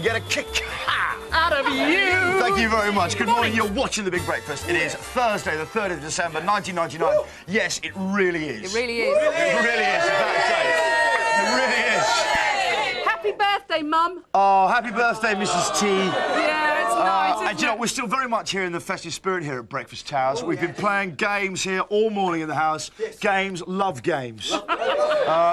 Get a kick out of you. Thank you very much. Good morning. You're watching The Big Breakfast. It is Thursday, the 3rd of December, 1999. Woo. Yes, it really is. It really is. It really is, in fact. It really is. Happy birthday, Mum. Oh, happy birthday, Mrs. T. Yeah, it's nice, and you know, we're still very much here in the festive spirit here at Breakfast Towers. We've been playing games here all morning in the house. Yes. Games, love games.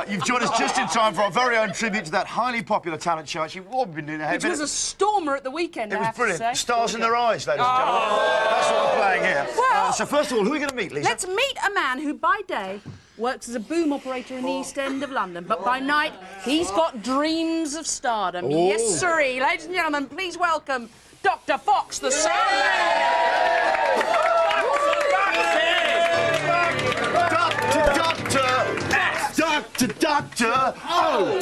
You've joined us just in time for our very own tribute to that highly popular talent show. Actually, what we've been doing here. Which was a stormer at the weekend, It was brilliant. Say. Stars in their eyes, ladies and gentlemen. That's what we're playing here. Well, so first of all, who are we going to meet, Lisa? Let's meet a man who, by day, works as a boom operator in the East End of London, but by night, he's got dreams of stardom. Oh. Yes, sirree. Ladies and gentlemen, please welcome Dr. Fox, the Sound Man. Doctor, oh,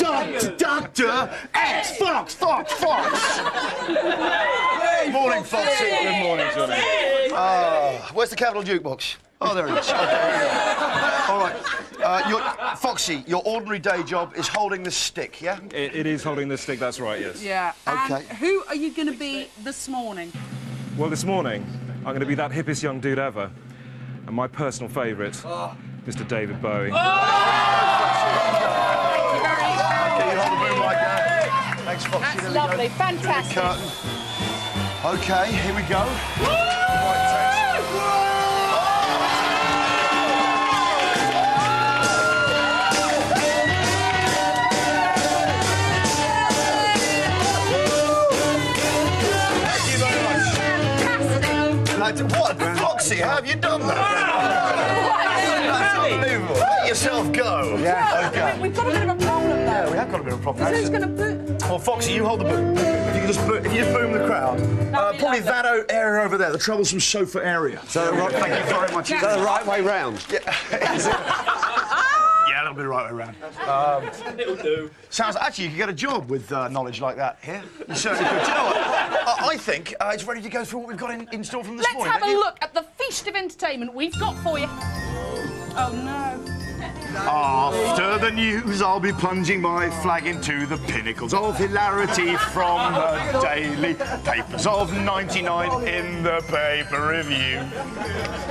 Doctor, X, Fox. Morning, Foxy. Good morning, Johnny. Where's the Capital Jukebox? Oh, there it is. Okay, all right. Foxy, your ordinary day job is holding the stick, yeah? It is holding the stick, that's right, yes. Yeah. Okay. And who are you going to be this morning? Well, this morning, I'm going to be that hippest young dude ever. And my personal favourite, Mr. David Bowie. Thanks, Foxy. That's lovely, fantastic. Curtain. Okay, here we go. What? Foxy, how have you done that? That's unbelievable. Let yourself go. Yeah. Okay. We've got a bit of a problem, though. Yeah, we have got a bit of a problem. Who's going to boot? Well, Foxy, you hold the boom. If you just boom the crowd. Probably that area over there, the troublesome sofa area. So, thank you very much. Is that the right way round? Yeah. Is it? Yeah, a little bit right way round. It'll do. Sounds actually you could get a job with knowledge like that here. You certainly could. Do you know what? I think it's ready to go through what we've got in store from this morning. Let's have a look at the feast of entertainment we've got for you. Oh, no. After the news, I'll be plunging my flag into the pinnacles of hilarity from the daily papers of 99 in the paper review.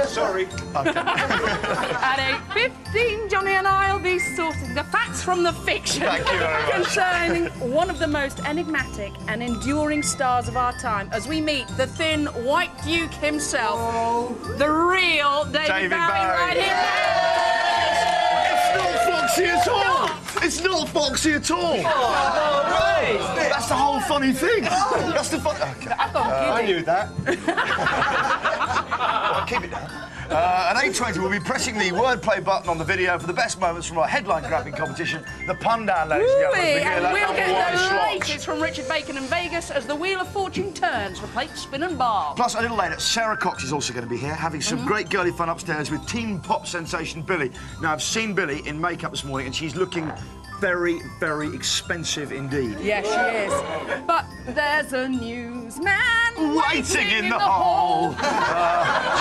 Sorry. Okay. At 8:15, Johnny and I'll be sorting the facts from the fiction. Thank you very much. Concerning one of the most enigmatic and enduring stars of our time as we meet the thin white duke himself, the real David Bowie right here. It's not Foxy at all. That's the whole funny thing. That's the fun. Okay. I knew that. Well, keep it down. At 8:20, we'll be pressing the wordplay button on the video for the best moments from our headline-grabbing competition, the Pun Down, ladies and gentlemen. And we'll get the latest from Richard Bacon in Vegas as the Wheel of Fortune turns for plate spin and bar. Plus, a little later, Sarah Cox is also going to be here, having some great girly fun upstairs with teen pop sensation Billy. Now, I've seen Billy in makeup this morning, and she's looking very, very expensive indeed. Yes, she is. But there's a newsman waiting in the hall. Do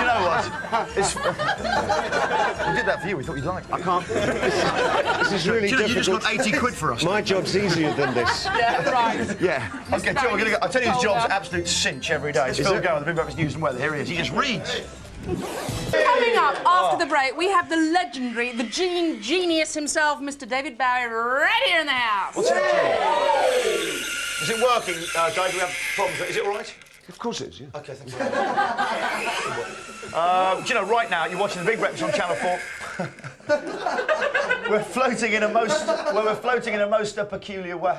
you know what? We did that for you. We thought you'd like it. I can't. This is really difficult. You just got 80 quid for us. My job's easier than this. Yeah, right. Yeah. Okay, Joe, we're going to go. I tell you, his job's absolute cinch every day. It's Phil Gower, the Big Breakfast News and Weather. Here he is. He just reads. Coming up after the break, we have the legendary, the genius himself, Mr. David Bowie, right here in the house. What's happening? Is it working, Dave? We have problems. Is it all right? Of course it is, yeah. OK, thanks. Do you know, right now, you're watching The Big Breakfast on Channel 4. We're floating in a most peculiar way.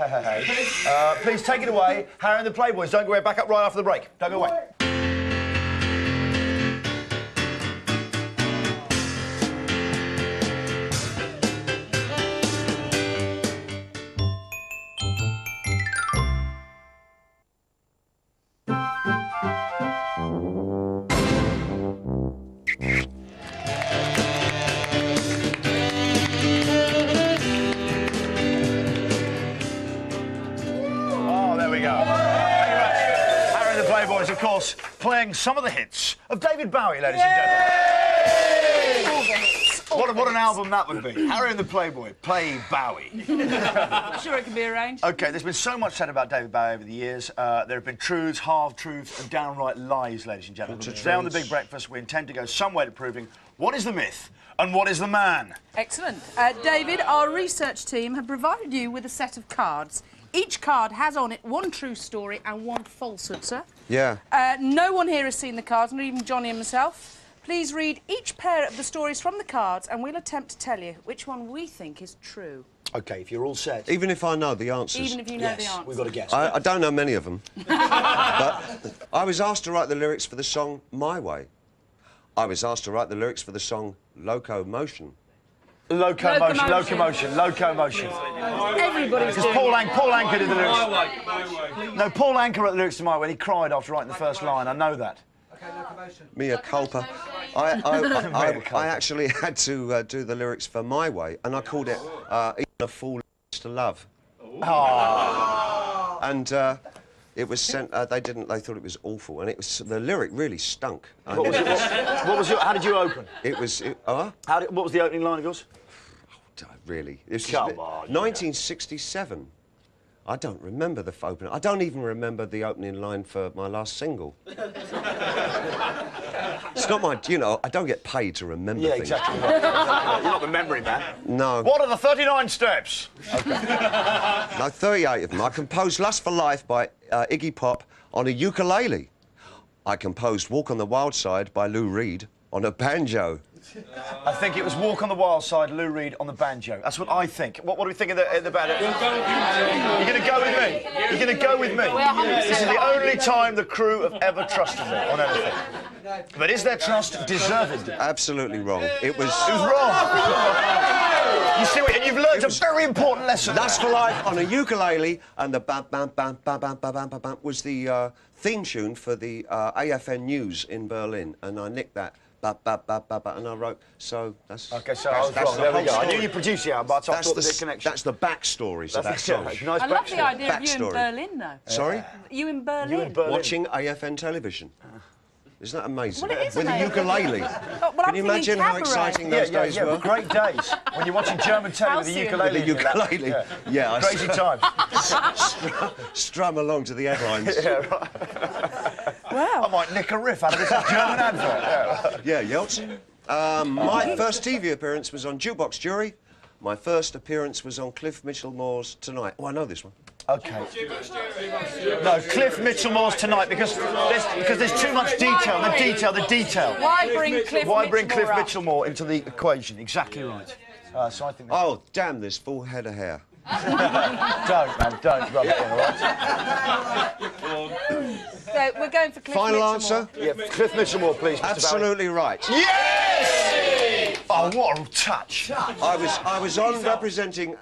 Please take it away. Harry and the Playboys. Don't go away. Back up right after the break. Don't go away. Playboy is, of course, playing some of the hits of David Bowie, ladies and gentlemen. What an album that would be. Harry and the Playboy play Bowie. Sure it can be arranged. OK, there's been so much said about David Bowie over the years. There have been truths, half-truths and downright lies, ladies and gentlemen. Today on The Big Breakfast, we intend to go some way to proving what is the myth and what is the man. Excellent. David, our research team have provided you with a set of cards. Each card has on it one true story and one falsehood, sir. Yeah. No one here has seen the cards, not even Johnny and myself. Please read each pair of the stories from the cards and we'll attempt to tell you which one we think is true. OK, if you're all set. Even if I know the answers. Even if you know the answer. We've got to guess. I don't know many of them. But I was asked to write the lyrics for the song My Way. I was asked to write the lyrics for the song Locomotion. Locomotion. Everybody's Because doing Paul Anka did the lyrics. No, Paul Anka wrote the lyrics to My Way when he cried after writing the first line. I know that. Mea culpa. I actually had to do the lyrics for My Way, and I called it Even a Fool to Love. Oh. And it was sent. They thought it was awful, and the lyric really stunk. What was your? How did you open? What was the opening line of yours? Really? It was Come on, 1967. I don't remember the opening. I don't even remember the opening line for my last single. It's not my, I don't get paid to remember things. Exactly. You're not the memory man. No. What are the 39 steps? No, 38 of them. I composed Lust for Life by Iggy Pop on a ukulele. I composed Walk on the Wild Side by Lou Reed on a banjo. I think it was Walk on the Wild Side, Lou Reed on the banjo. That's what I think. What do we think of the band? You're going to go with me? You're going to go with me? This is the only time the crew have ever trusted me on anything. But is their trust deserved? Absolutely wrong. It was wrong. You see, and you've learned a very important lesson. Lust for Life on a ukulele, and the bam bam bam bam bam bam bam bam was the theme tune for the AFN News in Berlin, and I nicked that. And I wrote, so that's... OK, so I was wrong. There we go. I knew you produced the album, but I thought the connection. That's the backstory to that song. Nice I love the idea of you in Backstory. Berlin, though. Sorry? You in Berlin? You in Berlin. Watching AFN television. Isn't that amazing? Well, it is With amazing. a ukulele. Well, Can you imagine how exciting those days were? Great days. When you're watching German telly with a ukulele. With a ukulele. Yeah. Crazy times. Strum along to the headlines. Yeah, right. Wow. I might nick a riff out of this German advert. Yeah, Yeltsin. My first TV appearance was on Jukebox Jury. My first appearance was on Cliff Mitchell-Moore's Tonight. Oh, I know this one. OK. No, Cliff Mitchell-Moore's Tonight, because there's too much detail. The detail. Why bring Cliff Mitchell-Moore into the equation? Exactly right. So I think... Oh, damn this full head of hair. Don't, man, don't rub it in, all right? So we're going for Cliff Final Mitchell-Moore. answer? Yeah, Cliff Mitchell-Moore, please, Mr. Absolutely right. Yes! Oh, what a touch. I was on representing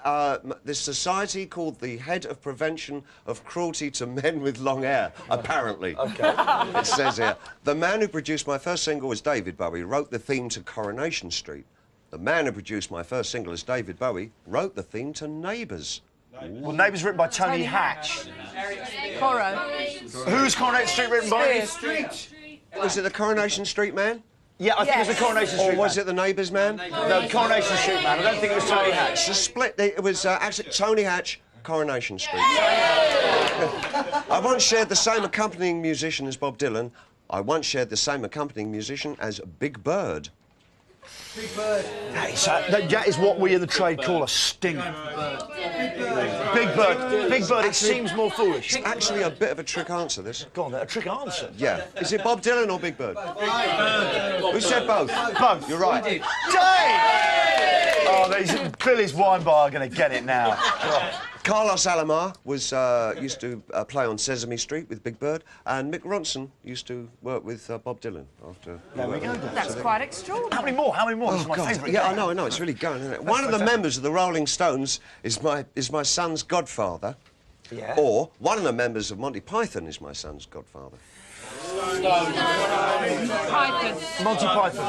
this society called the Head of Prevention of Cruelty to Men with Long Hair, apparently. OK. It says here, the man who produced my first single was David Bowie, wrote the theme to Coronation Street. The man who produced my first single as David Bowie wrote the theme to Neighbours. Well, Neighbours written by Tony Hatch. Coro. Who's Coronation Street written by? Was it the Coronation Street Man? Yeah, I think it was the Coronation Street Or was man. it the Neighbours Man? No, Coronation Street Man. I don't think it was Tony Hatch. It's a split. It was actually Tony Hatch, Coronation Street. I once shared the same accompanying musician as Bob Dylan. I once shared the same accompanying musician as Big Bird. Big Bird. That is what we in the trade call a stinger. Big Bird. Big Bird, it seems more foolish. It's actually a bit of a trick answer, this. Go on, then, a trick answer. Yeah. Is it Bob Dylan or Big Bird? Who said both? Both. You're right. Dave! Oh, clearly his wine bar are going to get it now. Carlos Alomar used to play on Sesame Street with Big Bird, and Mick Ronson used to work with Bob Dylan after. There we go. That's quite extraordinary. How many more? How many more? This is my favourite. Yeah, I know. It's really going, isn't it? One of the members of the Rolling Stones is my son's godfather. Yeah. Or one of the members of Monty Python is my son's godfather. Python.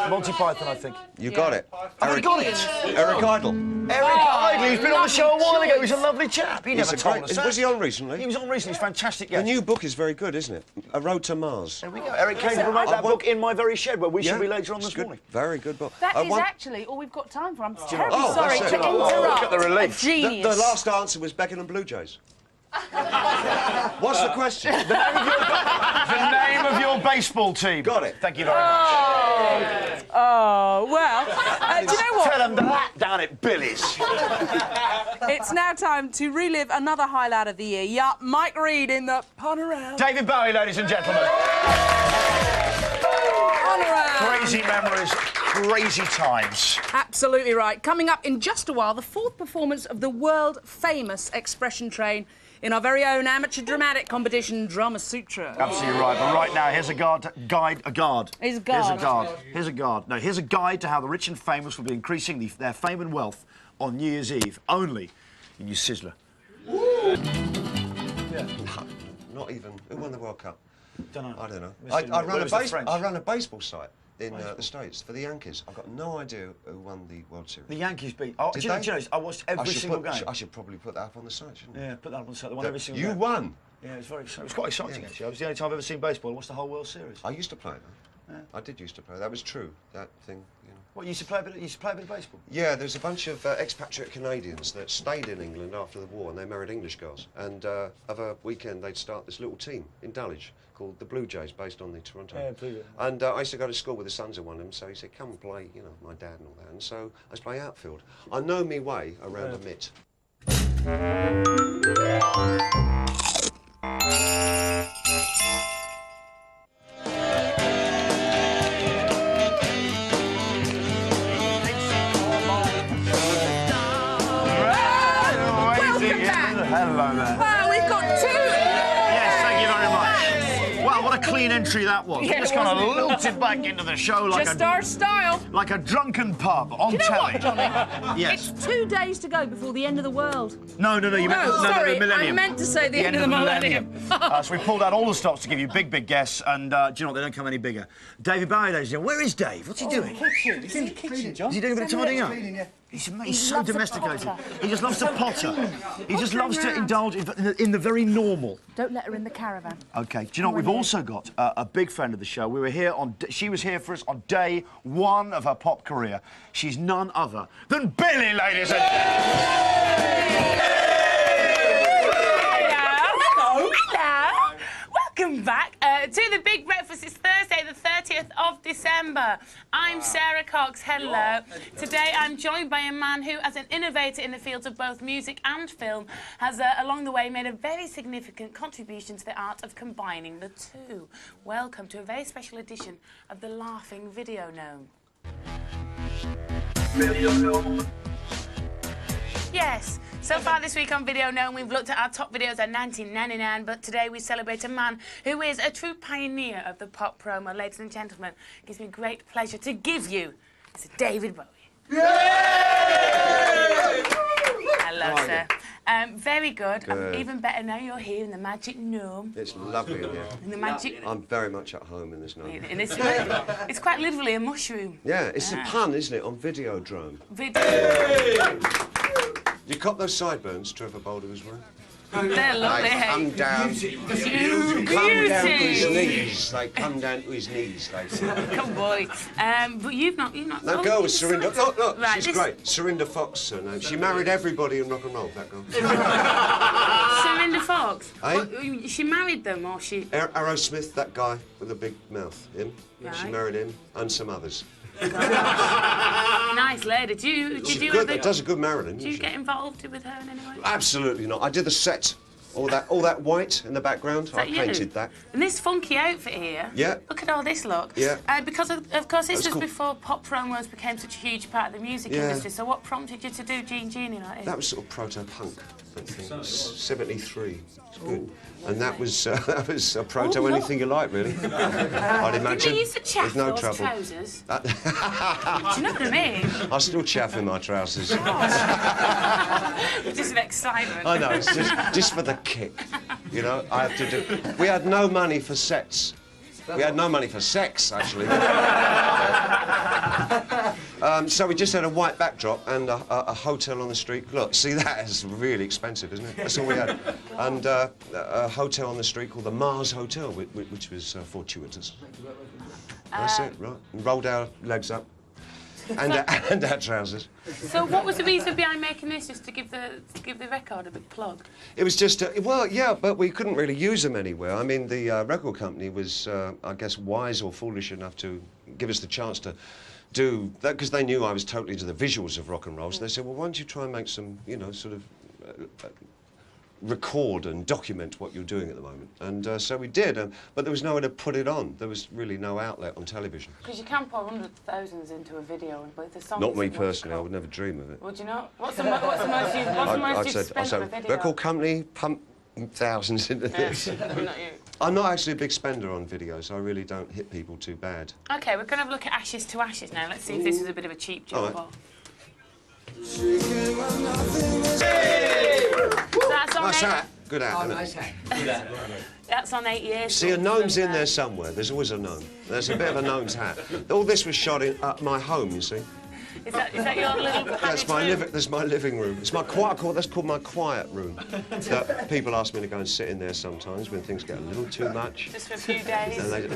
Monty Python, I think. You got it. I got it. Eric Idle. Eric Idle, he's been on the show a while ago. He's a lovely chap. He never told us that. Was he on recently? He was on recently. He's fantastic. The new book is very good, isn't it? A Road to Mars. There we go. Eric came to promote that book in my very shed, where we should be later on this morning. Very good book. That is actually all we've got time for. I'm terribly Oh, sorry that's to it. interrupt. Look at the relief. A genius. The last answer was Beckenham Blue Jays. What's the question? The name of your baseball team. Got it. Thank you very much. Oh, well, do you know what? Tell them that down at Billy's. It's now time to relive another highlight of the year. Yup, Mike Reid in the Pun Around. David Bowie, ladies and gentlemen. Pun Around. Crazy memories, crazy times. Absolutely right. Coming up in just a while, the fourth performance of the world-famous Expression Train in our very own amateur dramatic competition, Drama Sutra. Absolutely right. But right now, here's a guide. Here's a guide. Here's a guide. No, here's a guide to how the rich and famous will be increasing their fame and wealth on New Year's Eve, only in your Sizzler. Yeah. Not even. Who won the World Cup? Don't know. I don't know. Mr. I run a baseball site in the States for the Yankees. I've got no idea who won the World Series. The Yankees beat. Oh, Did do you they? know, I watched every single game. I should probably put that up on the site, shouldn't I? Yeah, put that up on the site. They won every single You game. won. Yeah, it was quite exciting actually. It was the only time I've ever seen baseball. I watched the whole World Series. I used to play though. Yeah. I did used to play. That was true. That thing. You know. What, you used to play a bit of baseball? Yeah, there's a bunch of expatriate Canadians that stayed in England after the war and they married English girls. And of a weekend they'd start this little team in Dulwich called the Blue Jays, based on the Toronto. Yeah, Blue Jays. And I used to go to school with the sons of one of them, so he said, come and play, you know, my dad and all that. And so I used to play outfield. I know me way around a mitt. Hello there. Well, we've got two. Yes, thank you very much. Wow, what a clean entry that was. Yeah, It just it kind of wasn't it? lilted back into the show like Just our style. like a drunken pub on Do you know telly. what, Johnny? Yes. It's 2 days to go before the end of the world. No, you meant sorry, the millennium. I meant to say the end of the millennium. So we pulled out all the stops to give you big guests, and do you know what? They don't come any bigger. David Bowie, ladies and gentlemen. Where is Dave? What's he doing? He's in the kitchen, John. Is he doing a bit of tidying up? Cleaning, yeah. He's so loves to domesticated. potter. He just loves to potter. He just loves to around. indulge in the very normal. Don't let her in the caravan. Okay. Do you know what? We've also got a big friend of the show. We were here she was here for us on day one of her pop career. She's none other than Billy, ladies and gentlemen. Hello. Welcome back to the Big Breakfast. It's Thursday, the 30th of December. I'm Sarah Cox. Hello. Today I'm joined by a man who, as an innovator in the fields of both music and film, has along the way made a very significant contribution to the art of combining the two. Welcome to a very special edition of the Laughing Video Gnome. Yes, so far this week on Video Gnome we've looked at our top videos of 1999, but today we celebrate a man who is a true pioneer of the pop promo. Ladies and gentlemen, it gives me great pleasure to give you Mr. David Bowie. Hello, sir. Very good. Even better now you're here in the Magic Gnome. It's lovely in here. In the Magic... I'm very much at home in this gnome. In this, it's quite literally a mushroom. Yeah, it's a pun, isn't it, on Videodrome. You cop those sideburns Trevor Boulder was wearing? They're lovely. They come down. Beauty. Come down to his knees. They come down to his knees. They Come boy. But you've not. That girl was you've Serinda. decided- Look, Right, she's great. Serinda Fox, her name. She married everybody in rock and roll, that girl. Serinda Fox. Eh? What, she married them, or she? Aerosmith, that guy with the big mouth, him. She Right. married him and some others. Nice lady. Did you Good, ever, that does a good Marilyn. did you get involved with her in any way? Absolutely not. I did the set. All that white in the background. I that you? painted that. And this funky outfit here. Yeah. Look at all this look. Yeah. Because of course this That's was cool. before pop promos became such a huge part of the music Yeah. industry. So what prompted you to do Gene Genie like this? That was sort of proto-punk, I think. 73. It's good. And that was a proto anything you like, really. I'd imagine. Did you used to chaff With no those trouble. trousers? Do you know what I mean? I still chaff in my trousers. Just an excitement. I know, it's just for the kick. You know, I have to do... We had no money for sets. We had no money for sex, actually. So we just had a white backdrop and a hotel on the street. Look, see, that is really expensive, isn't it? That's all we had. And a hotel on the street called the Mars Hotel, which was fortuitous. That's it, right? And rolled our legs up. And our trousers. So what was the reason behind making this, just to give the record a big plug? It was just, well, yeah, but we couldn't really use them anywhere. I mean, the record company was, I guess, wise or foolish enough to give us the chance to do that, because they knew I was totally into the visuals of rock and roll. So they said, well, why don't you try and make some, you know, sort of record and document what you're doing at the moment. And so we did, but there was nowhere to put it on. There was really no outlet on television. Because you can pour hundreds of thousands into a video, but the song. Not me personally, I would never dream of it. Would you not? What's the most you've spent on a video? Record company, pump thousands into this. Not you. I'm not actually a big spender on videos. I really don't hit people too bad. OK, we're going to have a look at Ashes to Ashes now. Let's see if this is a bit of a cheap job. Right. That's on Nice 8. hat. Good hat, isn't it? Nice hat. That's on 8 years. See, a gnome's in there somewhere. There's always a gnome. There's a bit of a gnome's hat. All this was shot in my home, you see. Is that your little That's my living room. It's my quiet. That's called my quiet room. That people ask me to go and sit in there sometimes when things get a little too much. Just for a few days. And they,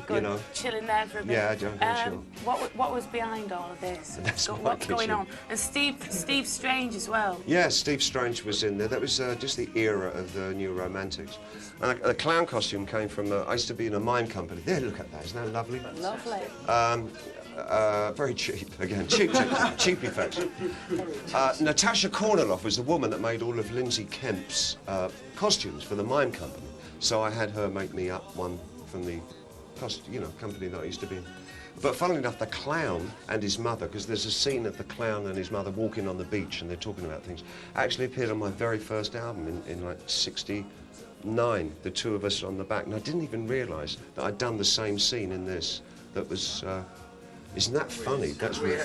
Good, you know. chilling there for a bit. Yeah, sure. What was behind all of this? That's my What's going kitchen. on? And Steve Strange as well. Yeah, Steve Strange was in there. That was just the era of the New Romantics. And the clown costume came from. I used to be in a mime company. There, look at that. Isn't that lovely? Lovely. Very cheap, again, cheap effects. Natasha Korniloff was the woman that made all of Lindsay Kemp's costumes for the mime company. So I had her make me up one from the company that I used to be in. But funnily enough, the clown and his mother, because there's a scene of the clown and his mother walking on the beach and they're talking about things, actually appeared on my very first album in like '69, the two of us on the back. And I didn't even realise that I'd done the same scene in this. That was, isn't that funny? That's really...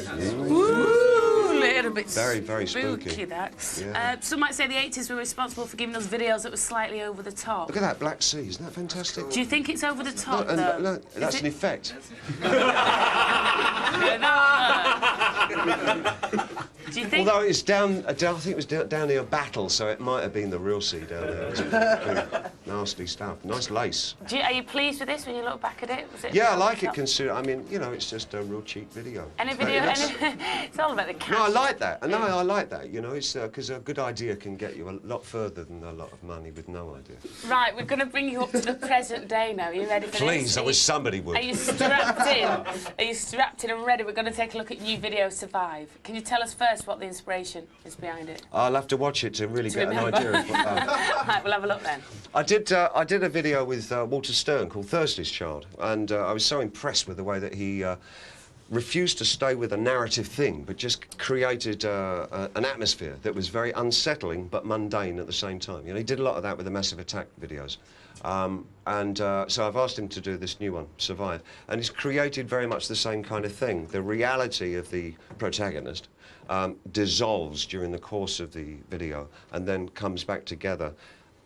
Ooh, a little bit very, very spooky. That. Yeah. Some might say the 80s were responsible for giving us videos that were slightly over the top. Look at that Black Sea, isn't that fantastic? Do you think it's over the top, No, though? no, that's an effect. Do you think... Although it's down, I think it was down near Battle, so it might have been the real sea down there. It's pretty nasty stuff. Nice lace. Are you pleased with this when you look back at it? Was it Yeah, I like it. I mean, you know, it's just a real cheap video. Any video? It's all about the cash. No, I like that. No, I like that. You know, it's because a good idea can get you a lot further than a lot of money with no idea. Right, we're going to bring you up to the present day now. Are you ready for this? Please, I wish somebody would. Are you strapped in? Are you strapped in and ready? We're going to take a look at new video Survive. Can you tell us first what the inspiration is behind it? I'll have to watch it to really get an idea of what Right, we'll have a look then. I did a video with Walter Stern called Thursday's Child, and I was so impressed with the way that he refused to stay with a narrative thing, but just created an atmosphere that was very unsettling but mundane at the same time. You know, he did a lot of that with the Massive Attack videos. So I've asked him to do this new one, Survive, and he's created very much the same kind of thing. The reality of the protagonist dissolves during the course of the video and then comes back together.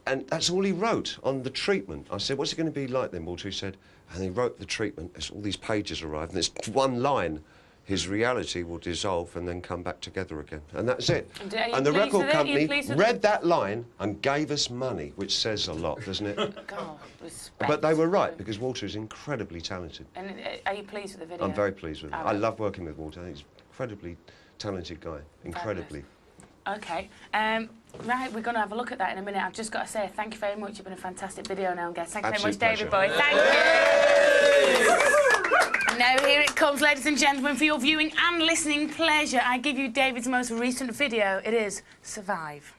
And that's all he wrote on the treatment. I said, what's it going to be like then, Walter? He said, and he wrote the treatment, as all these pages arrived, and it's one line. His reality will dissolve and then come back together again. And that's it. And the record company read that line and gave us money, which says a lot, doesn't it? God, respect. But they were right, because Walter is incredibly talented. And are you pleased with the video? I'm very pleased with it. Oh, I love working with Walter. I think he's an incredibly talented guy. Incredibly. OK. Right, we're going to have a look at that in a minute. I've just got to say thank you very much. You've been a fantastic video now, guest. Thank you very much, David Bowie. Thank you. Now, here it comes, ladies and gentlemen, for your viewing and listening pleasure. I give you David's most recent video. It is Survive.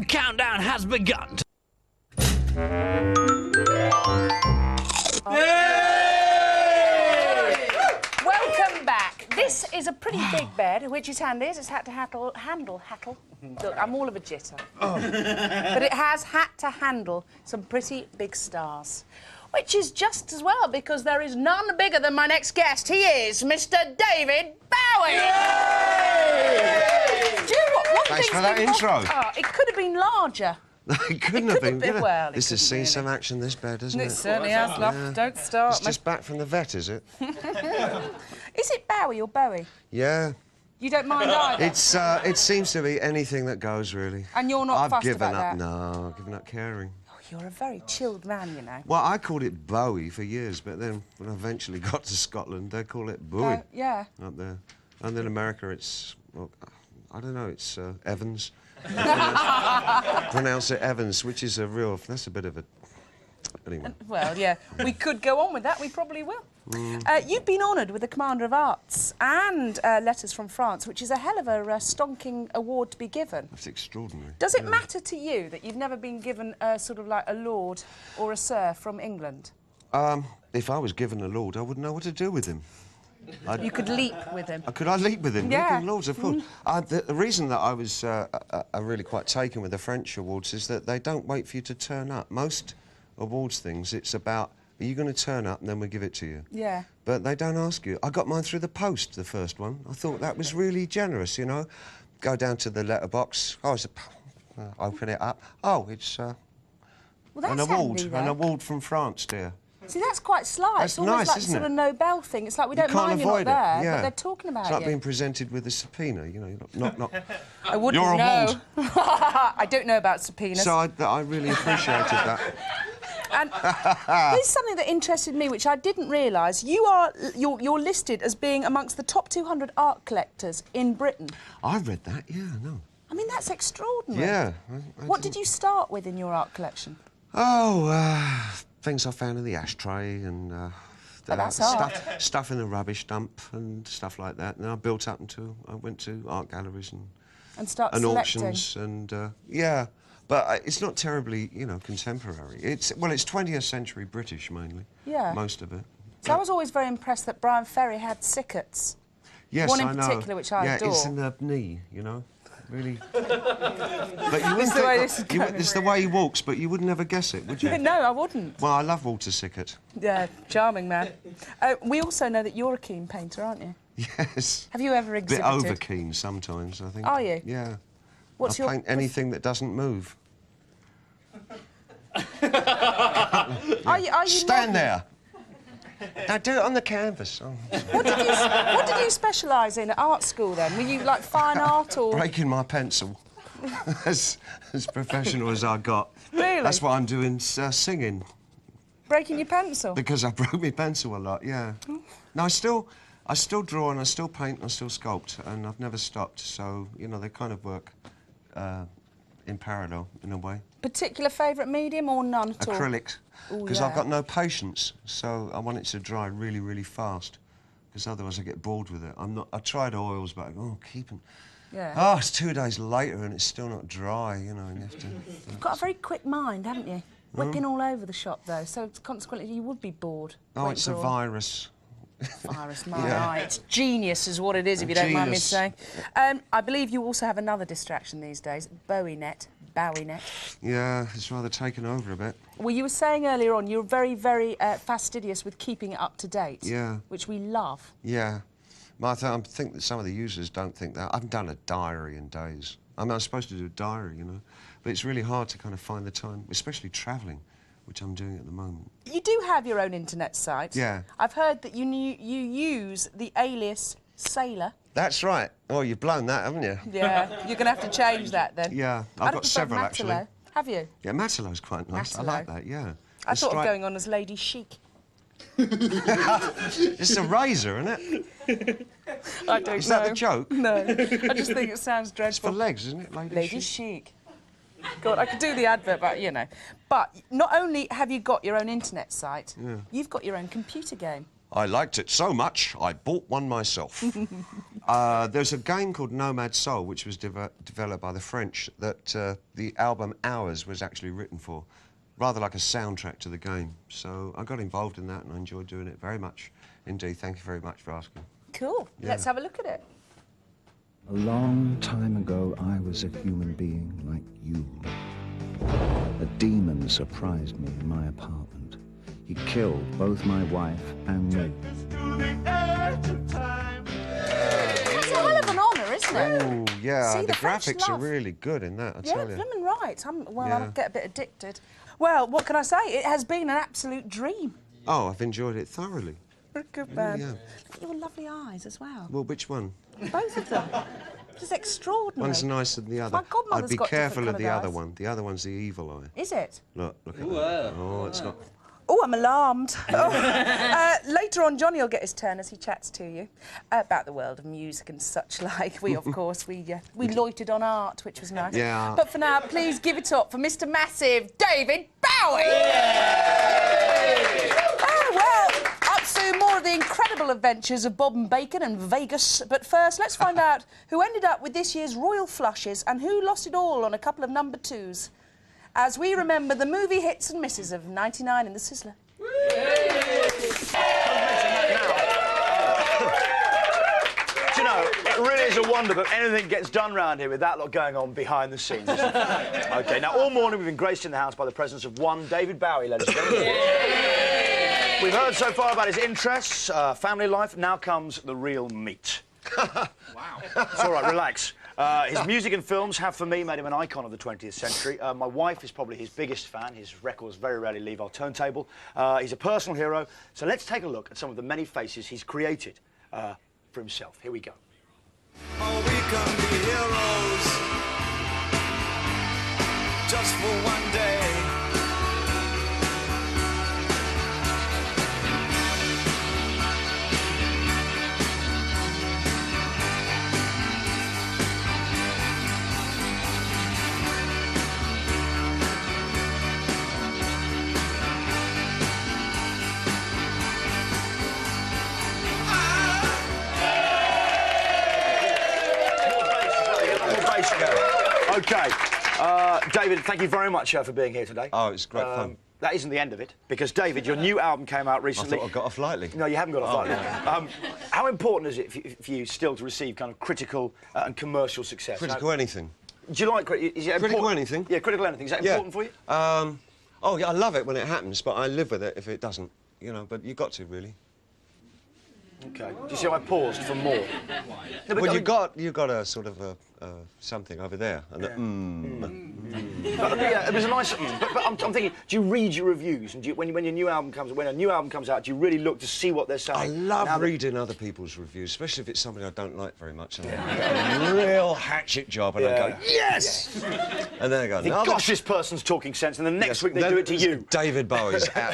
countdown has begun. Welcome back. This is a pretty big bed, which is handy. It's had to handle. Look, I'm all of a jitter. But it has had to handle some pretty big stars. Which is just as well, because there is none bigger than my next guest. He is Mr. David Bowie! Do you know what? Thanks for that intro. It could have been larger. It couldn't have been. Well, this has seen some action, this bed, hasn't it? It certainly has, love. Yeah. Don't start. It's just back from the vet, is it? Is it Bowie or Bowie? Yeah. You don't mind either? It seems to be anything that goes, really. And you're not fussed given about up. that? No, I've given up caring. Oh, you're a very chilled man, you know. Well, I called it Bowie for years, but then when I eventually got to Scotland, they call it Bowie Yeah. up there. And in America, it's, well, I don't know, it's Evans. Pronounce it Evans, which is that's a bit of a... Anyway. Well, yeah, we could go on with that. We probably will. You've been honoured with the Commander of Arts and Letters from France, which is a hell of a stonking award to be given. That's extraordinary. Does it matter to you that you've never been given sort of like a Lord or a Sir from England? If I was given a lord, I wouldn't know what to do with him. You could leap with him. Could I leap with him? Yeah. Leaping lords, of course. The reason that I was really quite taken with the French awards is that they don't wait for you to turn up. Most awards things, it's about, are you going to turn up and then we give it to you? Yeah. But they don't ask you. I got mine through the post, the first one. I thought that was really generous, you know. Go down to the letterbox. Oh, open it up. Oh, it's Well, that's an award. handy, though. An award from France, dear. See, that's quite sly. That's it's almost nice, like isn't sort it? of Nobel thing. It's like we don't You can't mind you're not avoid it, there, yeah. but they're talking about It's like you. being presented with a subpoena, you know. Not. I wouldn't You're a know. ward. I don't know about subpoenas. So I really appreciated that. And there's something that interested me, which I didn't realise. You're listed as being amongst the top 200 art collectors in Britain. I read that, yeah, no. I mean, that's extraordinary. Yeah. What did you start with in your art collection? Oh, things I found in the ashtray and that's art. stuff in the rubbish dump and stuff like that. And I built up until I went to art galleries And start and selecting. auctions and yeah. But it's not terribly, you know, contemporary. It's 20th century British mainly. Yeah. Most of it. So I was always very impressed that Brian Ferry had Sickets. Yes, One in I know. particular, which I yeah, adore. it's in the knee, you know. Really. But you wouldn't the way think this is that, going. it's the way he walks, but you would never guess it, would you? No, I wouldn't. Well, I love Walter Sickert. Yeah, charming man. We also know that you're a keen painter, aren't you? Yes. Have you ever A bit exhibited? over keen sometimes, I think. Are you? Yeah. What's I your paint anything that doesn't move. Are you Stand modern? there. Now do it on the canvas. Oh. What did you specialise in at art school then? Were you like fine art or? Breaking my pencil. as professional as I got. Really? That's why I'm doing singing. Breaking your pencil? Because I broke my pencil a lot, yeah. No, I still draw and I still paint and I still sculpt and I've never stopped. So, you know, they kind of work in parallel in a way. Particular favourite medium or none at all? Acrylics. Ooh, Because yeah. I've got no patience, so I want it to dry really, really fast. Because otherwise I get bored with it. I tried oils, but I go, keeping. Yeah. Oh, it's 2 days later and it's still not dry, you know, and you have to... You've got a very quick mind, haven't you? Whipping all over the shop, though, so consequently you would be bored. Oh, waiting it's a for all- virus. Virus, my Yeah. eye. It's genius is what it is, if you don't mind me Genius. saying. I believe you also have another distraction these days, BowieNet. Yeah, it's rather taken over a bit. Well, you were saying earlier on you're very, very fastidious with keeping it up to date. Yeah. Which we love. Yeah. Martha, I think that some of the users don't think that. I haven't done a diary in days. I mean, I'm supposed to do a diary, you know, but it's really hard to kind of find the time, especially travelling, which I'm doing at the moment. You do have your own internet site. Yeah. I've heard that you use the alias Sailor. That's right. Oh, you've blown that, haven't you? Yeah, you're going to have to change that then. Yeah, I'd I've got prefer several, Matelot. actually. Have you? Yeah, Matelot's quite nice. I like Matelot. that, yeah. I The thought of stripe- going on as Lady Chic. It's a razor, isn't it? I don't Is know. that the joke? No, I just think it sounds It's dreadful. for legs, isn't it, Lady? Lady Chic? Chic. God, I could do the advert, but you know. But not only have you got your own internet site, you've got your own computer game. I liked it so much, I bought one myself. There's a game called Nomad Soul, which was developed by the French, that the album Hours was actually written for, rather like a soundtrack to the game. So I got involved in that and I enjoyed doing it very much indeed. Thank you very much for asking. Cool. Yeah. Let's have a look at it. A long time ago, I was a human being like you. A demon surprised me in my apartment. He killed both my wife and me. It's a hell of an honour, isn't it? Oh, yeah, See, the French graphics are love. really good in that, I Yeah, tell you. blooming right. Well, Yeah. I'll get a bit addicted. Well, what can I say? It has been an absolute dream. Oh, I've enjoyed it thoroughly. Good man. Yeah. Look at your lovely eyes as well. Well, which one? Both of them. Just extraordinary. One's nicer than the other. My godmother's I'd be got careful different of the other coloured eyes. one. The other one's the evil eye. Is it? Look at that. Oh, it's got... Oh, I'm alarmed. Later on, Johnny will get his turn as he chats to you about the world of music and such like. We, of course, we loitered on art, which was nice. Yeah. But for now, please give it up for Mr. Massive David Bowie. Oh, well, up soon, more of the incredible adventures of Bob and Bacon and Vegas. But first, let's find out who ended up with this year's Royal Flushes and who lost it all on a couple of number twos, as we remember the movie hits and misses of '99 in the Sizzler. Do you know, it really is a wonder that anything gets done round here with that lot going on behind the scenes. Isn't it? OK, now all morning we've been graced in the house by the presence of one David Bowie, ladies and gentlemen. We've heard so far about his interests, family life. Now comes the real meat. Wow. It's all right, relax. His music and films have, for me, made him an icon of the 20th century. My wife is probably his biggest fan. His records very rarely leave our turntable. He's a personal hero. So let's take a look at some of the many faces he's created for himself. Here we go. Oh, we can be heroes just for one day. OK. David, thank you very much for being here today. Oh, it's great fun. That isn't the end of it, because, David, your new album came out I recently. thought I got off lightly. No, you haven't got off lightly. yeah. How important is it for you still to receive kind of critical and commercial success? Critical anything. Do you like... Is it Critical important? anything? Yeah, critical anything. Is that important for you? Oh, yeah, I love it when it happens, but I live with it if it doesn't, you know, but you've got to, really. OK. Do you see how I paused for more? No, Well, I you got a sort of something over there, and But, it was a nice... But I'm thinking, do you read your reviews? And do you, when a new album comes out, do you really look to see what they're saying? I love reading other people's reviews, especially if it's something I don't like very much. And I get a real hatchet job, and I go, yes! And then I go, no, gosh, this person's talking sense, and the next week they do it to you. David Bowie's out,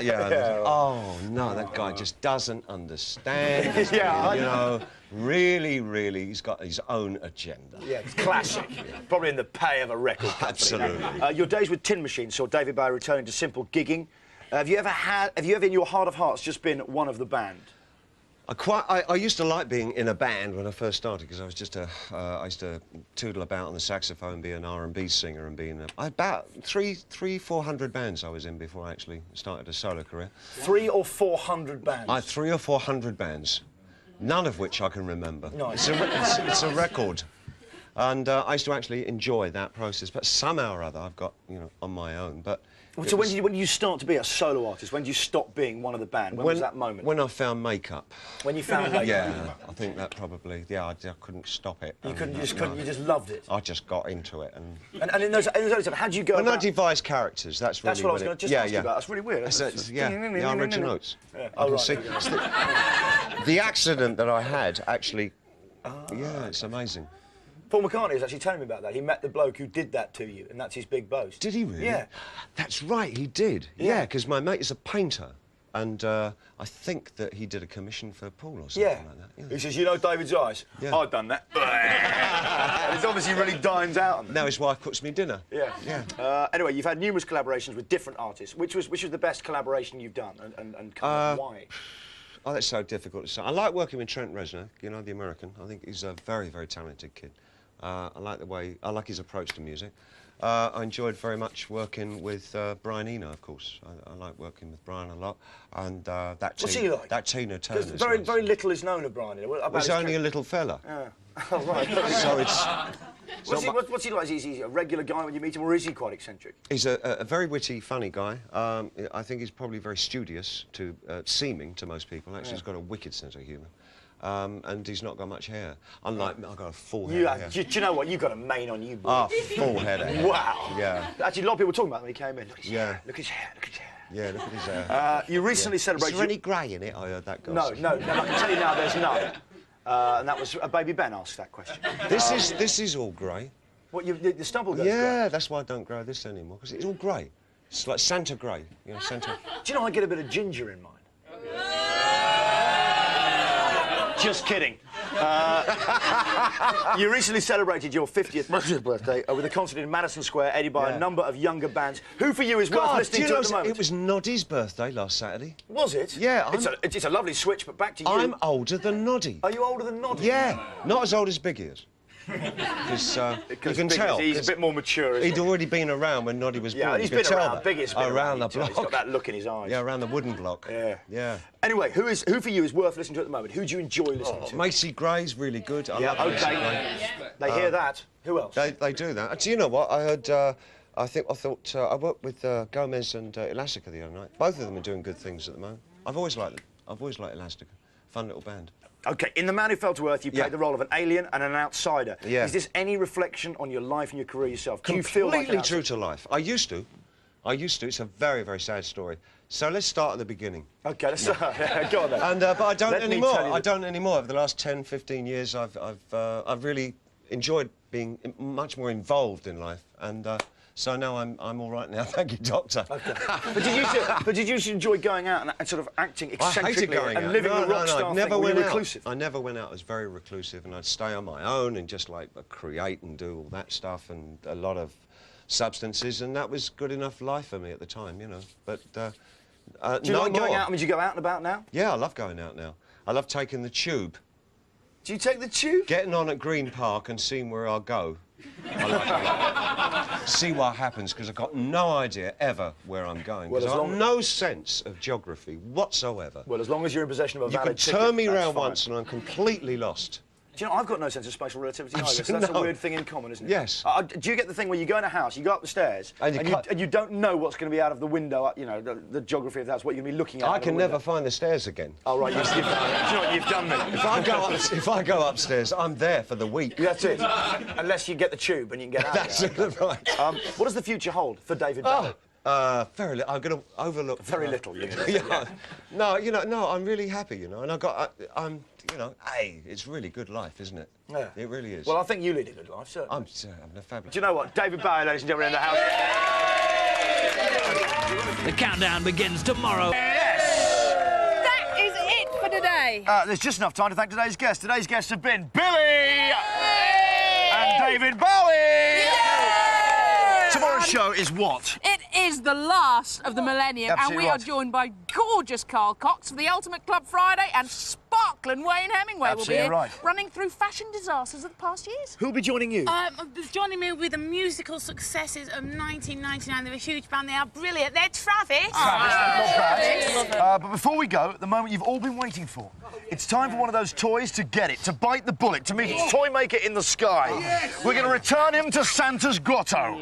oh, no, that guy just doesn't understand. Yeah, you know, really, he's got his own agenda. Yeah, it's classic. Probably in the pay of a record company. Absolutely. Your days with Tin Machine saw David Bowie returning to simple gigging. Have you ever in your heart of hearts just been one of the band? I used to like being in a band when I first started, because I was just I used to tootle about on the saxophone, be an R&B singer, and about 400 bands I was in before I actually started a solo career. 300 or 400 bands? I had 300 or 400 bands, none of which I can remember. Nice. It's a record. And I used to actually enjoy that process, but somehow or other I've got, you know, on my own. But so when did you start to be a solo artist? When did you stop being one of the band? When was that moment? When I found makeup. When you found makeup? Yeah, I think that probably. Yeah, I couldn't stop it. You just loved it. I just got into it, and in those times, how do you go? When I devise characters, that's really. That's what I was going to just ask you about. That's really weird. Yeah, I read your notes. Yeah. I can see. The accident that I had actually. Yeah, it's amazing. Paul McCartney was actually telling me about that. He met the bloke who did that to you, and that's his big boast. Did he really? Yeah. That's right, he did. Yeah, because my mate is a painter, and I think that he did a commission for Paul or something like that. Yeah. He says, you know David's eyes? Yeah. I've done that. And it's obviously really dines out on them. Now his wife cooks me dinner. Yeah. Anyway, you've had numerous collaborations with different artists. Which was the best collaboration you've done, and why? Oh, that's so difficult to say. I like working with Trent Reznor, you know, the American. I think he's a very, very talented kid. I like his approach to music. I enjoyed very much working with Brian Eno, of course. I like working with Brian a lot. And What's he like? That Tina Turner. Very little is known of Brian Eno. He's only a little fella. Yeah. Oh, right. So it's... What's he like? Is he a regular guy when you meet him, or is he quite eccentric? He's a very witty, funny guy. I think he's probably very studious, seeming to most people. Actually, he's got a wicked sense of humour. And he's not got much hair. Unlike me, I've got a full head of hair. Do you know what? You've got a mane on you, boy. Ah, full head of hair. Wow. Yeah. Actually, a lot of people were talking about it when he came in. Look at his Yeah. hair. Look at his hair. Look at his hair. Yeah, look at his hair. You recently celebrated... Is there any grey in it? I heard that guy No, say. no, I can tell you now there's none. And that was... Baby Ben asked that question. This is all grey. What, the stubble goes Yeah, grey? that's why I don't grow this anymore, because it's all grey. It's like Santa grey, you know, Santa... Do you know I get a bit of ginger in mine? Just kidding. You recently celebrated your 50th birthday with a concert in Madison Square, aided by a number of younger bands. Who for you is worth listening to at the moment? It was Noddy's birthday last Saturday. Was it? Yeah. It's a lovely switch, but back to you. I'm older than Noddy. Are you older than Noddy? Yeah, not as old as Biggie is. Because you can tell. He's a bit more mature, isn't He'd already been around when Noddy was born. Yeah, he's you been could tell around. that. Biggie's been around the He's block. got that look in his eyes. Yeah, around the wooden block. Yeah. Yeah. Anyway, who for you is worth listening to at the moment? Who do you enjoy listening to? Macy Gray's really good. I love Macy Gray. They hear that. Who else? They do that. Do you know what? I heard... I worked with Gomez and Elastica the other night. Both of them are doing good things at the moment. I've always liked them. I've always liked Elastica. Fun little band. OK, in The Man Who Fell to Earth, you played the role of an alien and an outsider. Yeah. Is this any reflection on your life and your career yourself? Do you feel like Completely true to life. I used to. It's a very, very sad story. So let's start at the beginning. OK, let's go on then. And but I don't Let me anymore. tell you I don't anymore. Over the last 10, 15 years, I've really enjoyed being much more involved in life, and so now I'm all right now. Thank you, Doctor. Okay. But did you enjoy going out and sort of acting eccentrically I hated going and out. living the rock star I never thing? went Were you out. reclusive? I never went out. I was very reclusive, and I'd stay on my own and just like create and do all that stuff and a lot of substances, and that was good enough life for me at the time, you know. But do you like going out? I mean, do you go out and about now? Yeah, I love going out now. I love taking the tube. Do you take the tube? Getting on at Green Park and seeing where I'll go. I like it a lot. See what happens, because I've got no idea ever where I'm going. Because I've got no sense of geography whatsoever. Well, as long as you're in possession of a You valid can ticket, turn me that's around fine. once and I'm completely lost. Do you know, I've got no sense of spatial relativity either, so No. that's a weird thing in common, isn't it? Yes. Do you get the thing where you go in a house, you go up the stairs, and you don't know what's going to be out of the window, you know, the geography of the house, what you're going to be looking at? I can never find the stairs again. Oh, right, do you know what you've done, mate? If I go upstairs, I'm there for the week. That's it. Unless you get the tube and you can get out. That's it, right. What does the future hold for David Bowie? Very little. I'm going to overlook... Very little, you know. Yeah. No, you know, no, I'm really happy, you know, and I'm, you know, hey, it's really good life, isn't it? Yeah. It really is. Well, I think you lead a good life, certainly. I'm a fabulous... Do you know what? David Bowie, ladies and gentlemen, in the house. The countdown begins tomorrow. That is it for today. There's just enough time to thank today's guests. Today's guests have been Billy and David Bowie. Tomorrow's show is what? It is the last of the millennium, Absolutely and we right. are joined by gorgeous Carl Cox for the Ultimate Club Friday, and sparkling Wayne Hemingway will be Absolutely here, right. running through fashion disasters of the past years. Who'll be joining you? Joining me with the musical successes of 1999. They're a huge band. They are brilliant. They're Travis. But before we go, the moment you've all been waiting for. It's time for one of those toys to get it, to bite the bullet, to meet its toy maker in the sky. Yes. We're going to return him to Santa's grotto.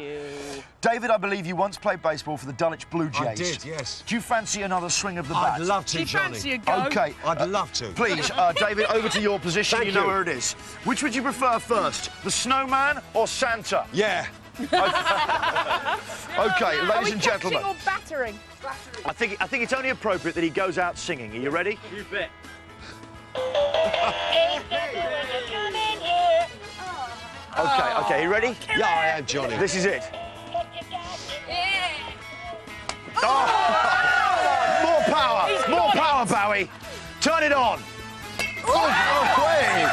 David, I believe you once played baseball for the Dulwich Blue Jays. I did, yes. Do you fancy another swing of the bat? I'd love to, Do you Johnny. fancy a go? OK. I'd love to. Please, David, over to your position. Thank you know you. where it is. Which would you prefer first, the snowman or Santa? Yeah. OK, ladies and gentlemen. Or battering? I think it's only appropriate that he goes out singing. Are you ready? You bet. OK, you ready? Yeah, I am, Johnny. This is it. Oh! More power, Bowie. Turn it on. Oh, wait.